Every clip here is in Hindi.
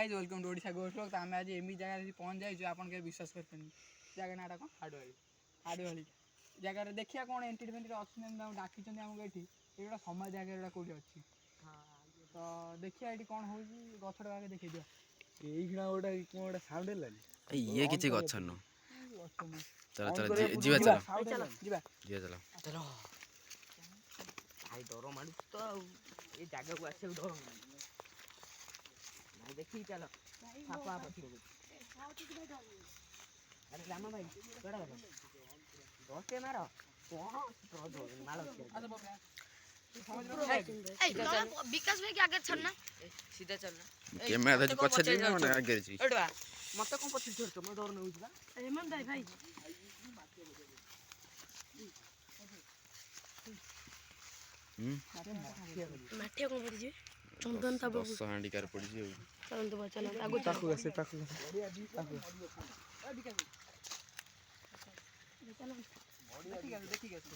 Guys welcome to Odisha ghost vlog. आम आज एमती जगह पहुँच जाइए आप विश्वास करें जगह नाटा कौन हाड़वाड़ी जगह देखिए कौन एंट्री फेंट्री अच्छी डाकी आमको ये गोटा समय जगह कौटी अच्छी तो देखिए ये कौन हो गछटा आगे देखिए दिया এইখানে ওটা কোনটা সাউন্ড হেলানি ଇଏ କିଛି ଗଛ ନୁହଁ। ଚଲ ଚଲ ଯିବା ଚଲ ଯିବା ଚଲ। ଭାଇ ଡର ମାଡୁଛି ତ ଆଉ ଏ ଜାଗାକୁ ଆସିବାକୁ ଡର ମାଡୁଛି ଭାଇ ଦେଖିକି ଚାଲ ସାପ ପଛକୁ ଆରେ ରାମ ଭାଇ କେଡା ଗଛ ଦଶଟେ ମାର କଣ ମାଳ विकास भाई के आगे चलना सीधा चलना कैमरा तो पछे दे ना आगे जी एडवा मत कोन पछे छोड़ तो मैं डर न होइबा हेमंत भाई भाई माठिया कोन पड़ी जे चंदन तब 100 हांडी कार पड़ी जे चलन तो चल आगो পাখু আছে পাখু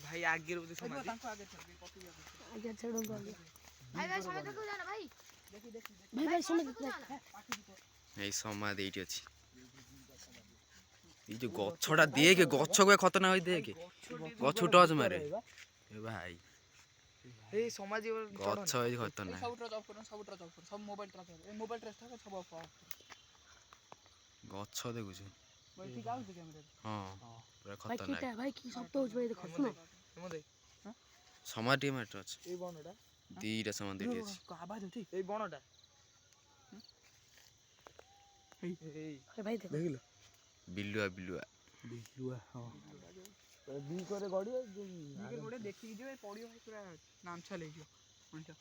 भाई आगे रो समाधि आगे छोड़ो आगे भाई भाई समय को जाना भाई भाई भाई समय এই সমাধি এইটি আছে এই যে গছটা দেখে গছ কো খতনা হই দেখে গছ টচ মারে এ ভাই এই समाधि গছ হই খতনা सब ट्रच ऑफ करो सब मोबाइल ट्रच था सब ऑफ গছ দেখুছ भाई ठीक आउट कैमरा হ্যাঁ পুরা भाई খতরনাক कीटा भाई की सब तो भाई देखो सुनो समाधि সমাধি মাত্র আছে এই বনটা দুইটা সমাধি আছে आवाज होती এই বনটা এই अरे भाई देखो দেখিলো বিলুয়া বিলুয়া বিলুয়া হ্যাঁ বি করে গড়িয়ে ठीक गोटे देखि जो पडियो पूरा नाम छले जो मनिया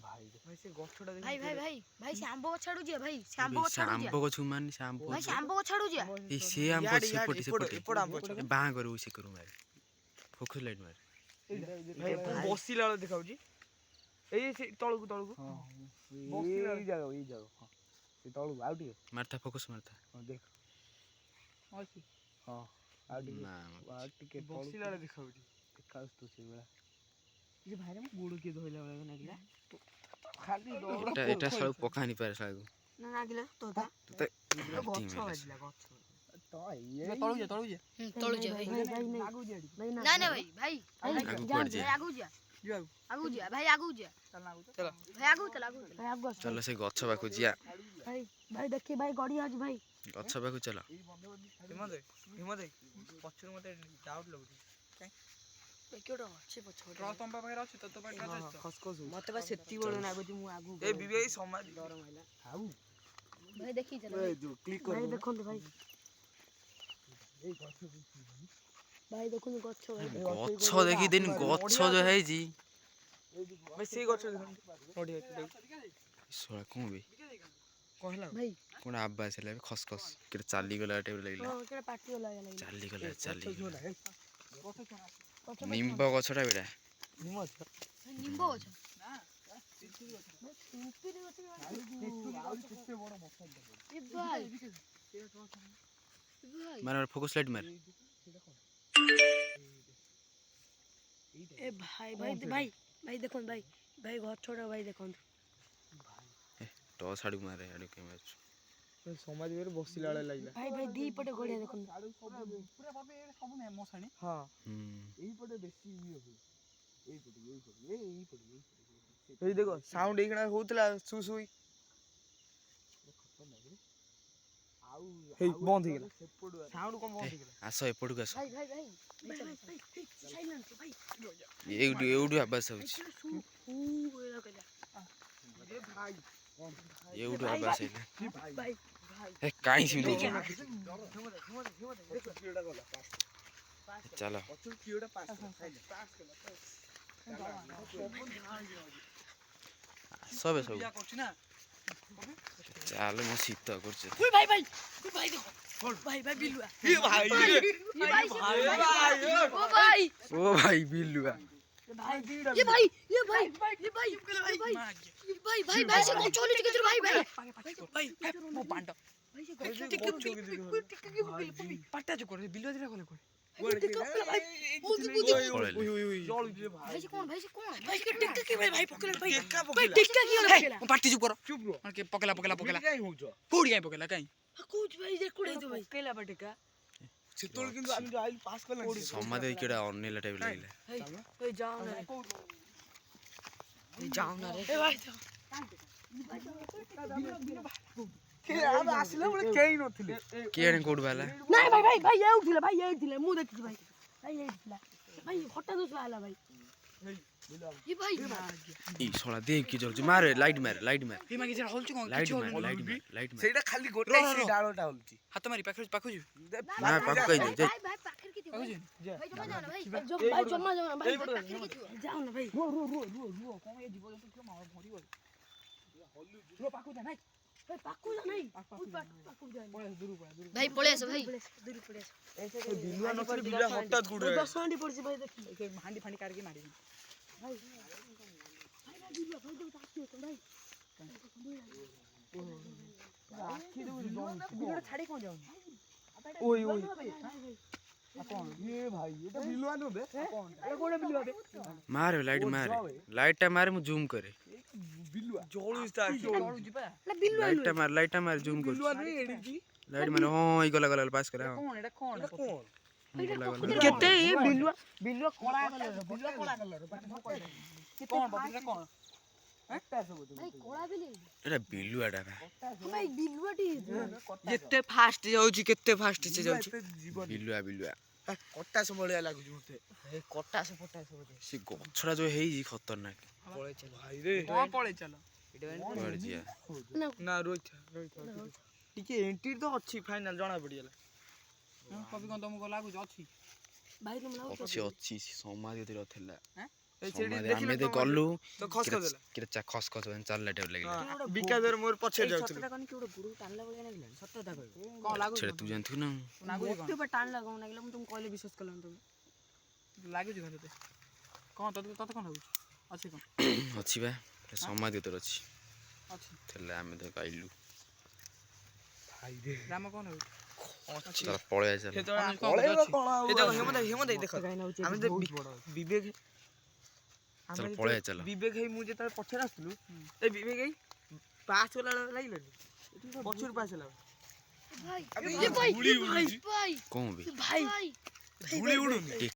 ভাই भाई से गछटा देख भाई भाई भाई भाई से आंबो छाडू जे भाई से आंबो छाडू जे আম্ব গছ মানে আম্ব भाई से आंबो छाडू जे এই সে আম্ব সেপটি সেপটি এপড় আম্ব বাঁ করে উসে করু মারে ফোকাস লাইট মারে भाई बसिला वाला देखाउजी এই সে তळकु তळकु হ্যাঁ এই জায়গা হ্যাঁ এই তলু আউ টিকে মারতা ফোকাস মারতা হ্যাঁ দেখ अछि হ্যাঁ আউ টিকে না আউ টিকে बसिला वाला देखाउजी দেখাউছ তো সেইবেলা ये भाई रे गोड़ के धोइला वाला नागिला খালি এটা এটা সব পকানি পারে সব ना नागिला तो था তো गछ बाजिला गछ তো तळु जे तळू जे भाई लागू जे भाई ना ना भाई भाई आगू पड़ जाए आगू जा जो आगू जा भाई आगू जा चल लागू चलो भाई आगू चल आगू भाई आगू চলো সে গছ পাখু জিয়া भाई भाई देखिए भाई गड़ी आज भाई গছ পাখু চলো हिमदे हिमदे पछर मते डाउट लागुची केडो अच्छे पछोड़ ट्रच तम पाखरे अछि तो पर ट्रच खसखस मते बस सेती बड़ नागुची मु आगू ए बीबी समाधि डर माइला আউ भाई देखी चल এই जो ক্লিক भाई করো देखो भाई এই গছ भाई देखो गछ भाई গছ দেখি দিন গছ যে হেজি भाई से गछ नोडी देख সোলা কমবে कहला भाई কোন আব্বা ছেলে খসখস কেটে চালি গলা টেবিল লাগিলা हां केड़ा पार्टी वाला लगे চালি গলা চালি गछ নিম্ব গছটা বেটা हिमत निंबो छ ना सिंपली गछ कितने बड़ मफत ए भाई भाई मार फोकस लाइट मार ए भाई भाई भाई भाई देखो भाई भाई घर छोड़ा भाई देखो तो साडू मारे आडू के मैच समाधि में बसिला वाला लागला भाई भाई दी पटे गड़िया देखो पूरा बाबे सब ने मसाणी हां এই পটে বেশি ইয়ে হয় এই পটে এই দেখো সাউন্ড এইখানে হোতলা সু সুই আউ হেই বন্ধ হই গেল সাউন্ড কম বন্ধ হই গেল आस एपटू आस भाई भाई भाई भाई साइलेंट भाई एउडू एउडू आवाज होछ सु ऊ एला कला ए भाई एउडू आवाज है भाई ए काई सुन दे हिमत देखो किड़ा गला चलो पछर किड़ा पास सबे सब पूजा करछि ना चलो म शीत करछ ओए भाई भाई भाई देखो भाई भाई बिलुआ ये भाई भाई ओ भाई ओ भाई बिल्लुआ ये भाई ये भाई ये भाई ये भाई भाई भाई से को चोली के भाई भाई भाई मो पांड भाई से भाई टिक पट्टा जो करे बिल्लो दिला कोले कोले भाई से कौन भाई से टिक्का के भाई पकड़ भाई टिक्का की वाला पकड़ा पार्टी चुप करो के पकला कोड़ी काई पकला काई कोच भाई जे कोड़े तो भाई केला बटेका ସେତେବେଳେ କିନ୍ତୁ ଆମେ ଯୋଉ ଆଇଲୁ ପାସ୍ କଲନି ସମାଧି କିଟା ଅନେଇଲା ଟାଇପ ଲାଗିଲା ए जाओ ना रे ए भाई ଆମେ ଆସିଲା ବେଳେ କେହି ନଥିଲେ କିଏ ଆଣି କୋଉଠି ବାହାରିଲା नहीं भाई ये उठिले मु देखि भाई ये उठिला भाई हटा दोस आला भाई ये भाई ଇ ଶଳା ଦେଇ କି ଜଲଛି ମାରେ ଲାଇଟ୍ ମାରେ हे मागे जरा होलछु कोन ଲାଇଟ୍ ମାରେ ସେଇଟା ଖାଲି ଗୋଟେ ସେଇ ଡାଳଟା ହଲୁଛି हाथ मारी पाखु जी ନା ପାଖ କହି ଦେ भाई पाखर की पाखु जी भाई जमा जाओ ना भाई जमा जाओ ना भाई जाओ ना भाई रो कोन ये जीव जंतु क्यों मार मरी गल रो पाखु जा नहीं भाई पाकू जा नहीं पाखु जा पळे दूर भाई पळे आसो भाई दूर पळे आसो ବିଲୁଆ ନଥିଲେ ବିଲୁଆ ହଠାତ୍ ଗୁଡେ 10 हांडी पड़सी भाई देखि के हांडी फांडी करके मारी भाई बिलुआ भाई जब ताकी हो भाई आखी दो बिलुआ छाड़ी कोन जाऊ ओई कोन ये भाई এটা বিলুয়া নবে कोन ए कोन बिलुआ दे ମାରେ ଲାଇଟ୍ ଟା ମାରେ ମୁଁ ଜୁମ୍ करे ବିଲୁଆ ଜଳୁଛି ତା ଆଖି चलू जीबा ना बिलुआ ଲାଇଟ୍ ଟା ମାରେ ଜୁମ୍ ବିଲୁଆ कर ନୁହେଁ ଏଡିକି ଲାଇଟ୍ ମାରେ ହଁ ଇ ଗଲା ପାସ୍ କରା ହଁ कोन एटा कोन କୋଣ केते ये बिलुआ कोला कलर कोन बबीरा कोन भाई कोला बिली ଏଟା ବିଲୁଆଟା ବା भाई बिलुआ टी ଯେତେ ଫାଷ୍ଟ ଯାଉଛି କେତେ ଫାଷ୍ଟ ସେ ଯାଉଛି ବିଲୁଆ କଟାସ ଭଳିଆ ଲାଗୁଛି ମତେ ଏ କଟାସ ଫଟାସ ବୋଧେ ସେ ଗଛଟା ଯୋଉ ହେଇଛି ଖତରନାକ ପଳେଇ ଚାଲ ଭାଇ ରେ हां पळे चलो କୁଆଡେ ଯିବା ନା ରୋଇଥା ଟିକେ ଏଣ୍ଟ୍ରି ତ ଅଛି ଫାଇନାଲ ଜଣା ପଡିଗଲା कभी कोन तुमको लागु अछि भाई तुम लाओ ଅଛି ସମାଧି तिर ଥିଲା ଏ ସେଠି ସମାଧି ଆମେ ତ ଗଲୁ ତ ଖସ କରିଦେଲା କିଟା ଖସ ଚାଲିଲା ଟାଇପ ଲାଗିଲା ବିକାଦର ମୋର ପଛରେ ଯାଉଥିଲି ସତଟା କନି କି ଗୋଟେ ଗୁରୁ ଟାଣିଲା ଭଳିଆ ଲାଗିଲା ସତଟା କହିବ कोन लागु ସେଟା ତୁ ଜାଣିଥିବୁ ନା लागु मते पे टाण लगाउ नागिला म तुम कहले विश्वास करलन तुम लागु कोन तते कोन लागु अछि कोन ଅଛି ବା ସମାଧି तिर ଅଛି अछि ଥିଲା ଆମେ ତ ଗାଇଲୁ ଭାଇ ରେ राम कोन हो ତାର ପଳେଇ ଚାଲ ସେତେବେଳେ କଣ ପଳେଇବ ଅଛି? କଣ ଆଉ ଏ ଦେଖ ହେମନ୍ତ ଦେଖ ଆମେ ତ ବହୁତ ବଡ ଅଛି। ବିବେକ ଚାଲ ପଳେଇ ଚାଲ ବିବେକ ହେଇ ମୁଁ ଯେତେବେଳେ ପଛରେ ଆସୁଥିଲୁ ଏ ବିବେକ ହେଇ ପାସ୍ କଲା ଲାଗିଲାନି ପଛରୁ ପାସ୍ ହେଲା भाई अबे ये भाई गुड़ी भाई उड़ुची। भाई କଣ ବେ भाई ଧୂଳି ଉଡୁନି